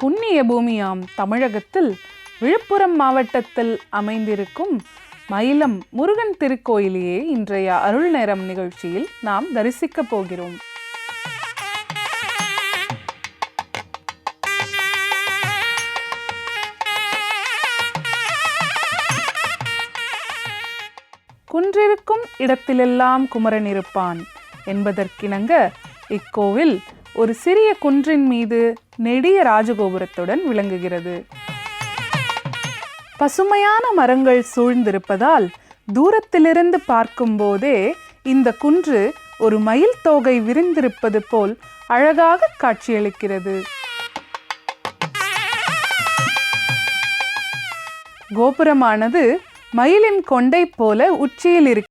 புண்ணிய பூமியாம் தமிழகத்தில் விழுப்புரம் மாவட்டத்தில் அமைந்திருக்கும் மயிலம் முருகன் திருக்கோயிலையே இன்றைய அருள் நேரம் நிகழ்ச்சியில் நாம் தரிசிக்கப் போகிறோம். குன்றிருக்கும் இடத்திலெல்லாம் குமரன் இருப்பான் என்பதற்கிணங்க இக்கோவில் ஒரு சிறிய குன்றின் மீது நெடிய ராஜகோபுரத்துடன் விளங்குகிறது. பசுமையான மரங்கள் சூழ்ந்திருப்பதால் தூரத்திலிருந்து பார்க்கும் போதே இந்த குன்று ஒரு மயில் தோகை விரிந்திருப்பது போல் அழகாக காட்சியளிக்கிறது. கோபுரமானது மயிலின் கொண்டை போல உச்சியில் இருக்கிறது.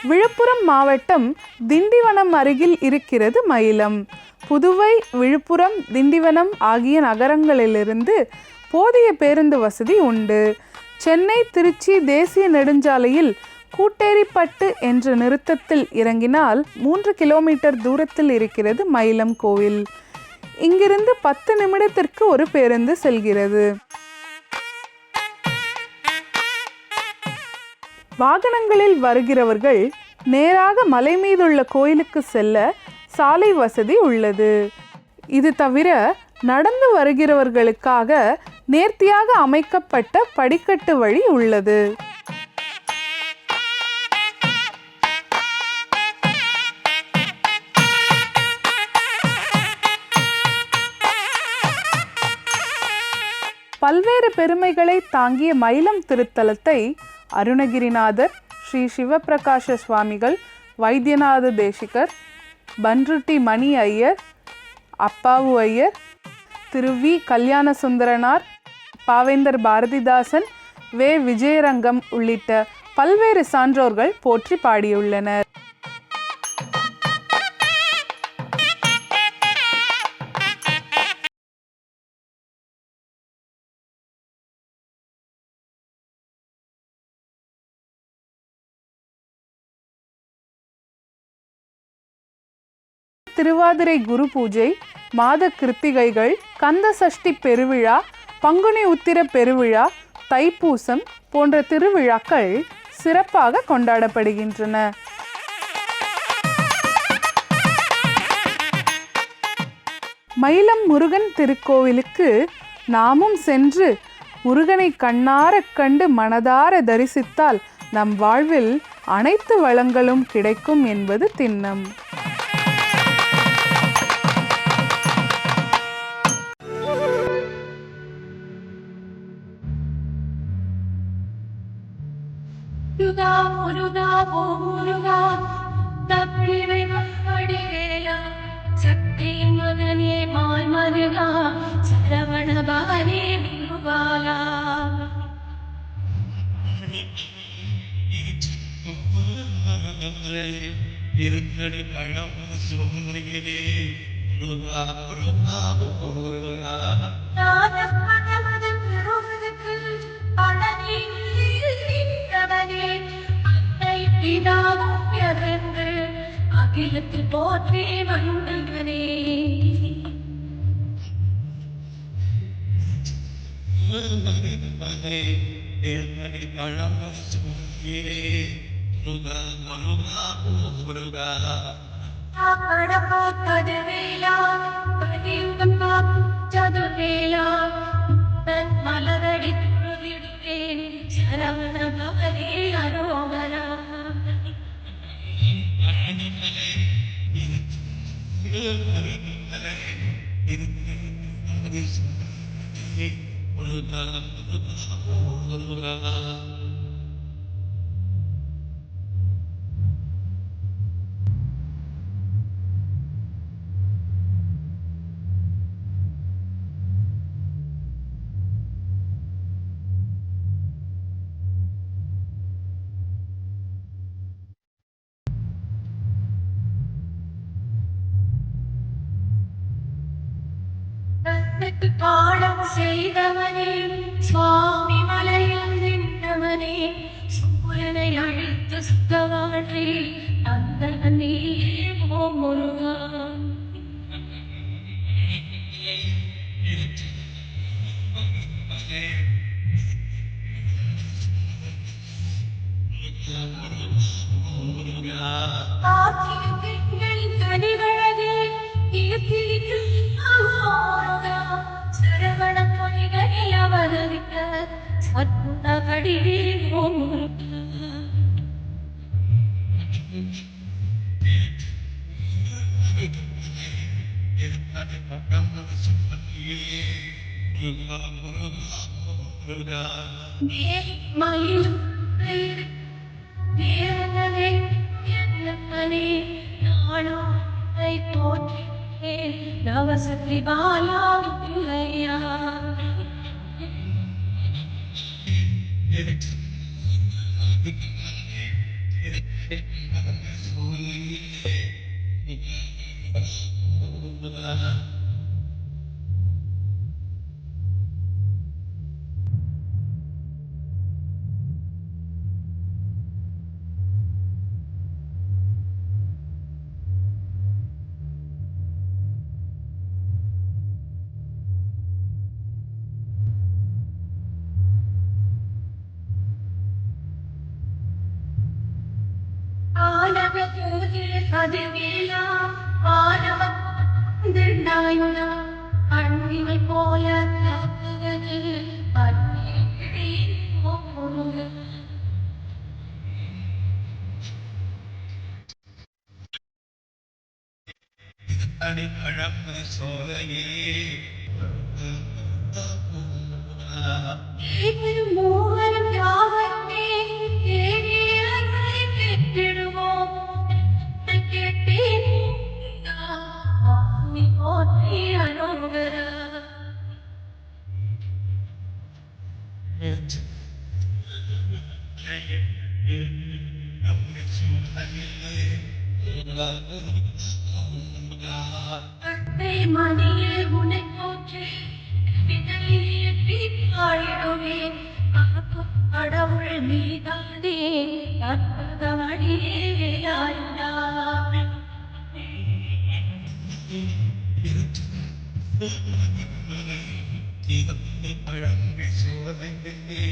விழுப்புரம் மாவட்டம் திண்டிவனம் அருகில் இருக்கிறது மயிலம். புதுவை, விழுப்புரம், திண்டிவனம் ஆகிய நகரங்களிலிருந்து போதிய பேருந்து வசதி உண்டு. சென்னை திருச்சி தேசிய நெடுஞ்சாலையில் கூட்டேரிப்பட்டு என்ற நிறுத்தத்தில் இறங்கினால் 3 கிலோமீட்டர் தூரத்தில் இருக்கிறது மயிலம் கோவில். இங்கிருந்து 10 நிமிடத்திற்கு ஒரு பேருந்து செல்கிறது. வாகனங்களில் வருகிறவர்கள் நேராக மலை மீதுள்ள கோயிலுக்கு செல்ல சாலை வசதி உள்ளது. இது தவிர நடந்து வருகிறவர்களுக்காக நேர்த்தியாக அமைக்கப்பட்ட படிக்கட்டு வழி உள்ளது. பல்வேறு பெருமைகளை தாங்கிய மயிலம் திருத்தலத்தை அருணகிரிநாதர், ஸ்ரீ சிவபிரகாச சுவாமிகள், வைத்தியநாத தேசிகர், பன்ருட்டி மணி ஐயர், அப்பாவு ஐயர், திரு வி கல்யாண சுந்தரனார், பாவேந்தர் பாரதிதாசன், வே விஜயரங்கம் உள்ளிட்ட பல்வேறு சான்றோர்கள் போற்றி பாடியுள்ளனர். திருவாதிரை குரு பூஜை, மாத கிருத்திகைகள், கந்த சஷ்டி பெருவிழா, பங்குனி உத்திர பெருவிழா, தைப்பூசம் போன்ற திருவிழாக்கள் சிறப்பாக கொண்டாடப்படுகின்றன. மயிலம் முருகன் திருக்கோவிலுக்கு நாமும் சென்று முருகனை கண்ணார கண்டு மனதார தரிசித்தால் நம் வாழ்வில் அனைத்து வளங்களும் கிடைக்கும் என்பது திண்ணம். முருகா முருகா ஓ முருகா தப்பிவை மடிவேலா சக்தி மகனே மால் மருகா சரவண பவனே முருகாலா இருக்கடி பழம் சொல்லுகிறே முருகா முருகா முருகா அகிலத்தில் போற்றே வந்தவனே பழம் சொல்லுகிறே முருகா முருகா முருகா பதவேலா பதியுகமா சதுர்வேலா தன் மலரடி துருவிடுவேன் சரவண பவனே அரோகரா பாடம் செய்தவனே சுவாமி மலையில் நின்றவனே சூரனை அழித்து சுத்தவாழே அந்த நீ ஓ முருகா கனிவழகே சரவண பொய்களில் அவதரித்த சத்புதபடி ஓம் மயில் நேரவே என்னே நானோ போற்றி நவசக்தி பாலா பிள்ளையா அன்பினை போல அடிப்பழம் சோலையே மூவரும் யாவருமே தேடியதை பெற்றிடுவோம் கேட்டேன் நீ போற்றி அனுகிற அன்பே மணியே உன்னை போற்றி விதையேற்றி பாடிடுவே கடவுள் மீதானே அற்புதமணியே ஆயுடா பழம் சோலையே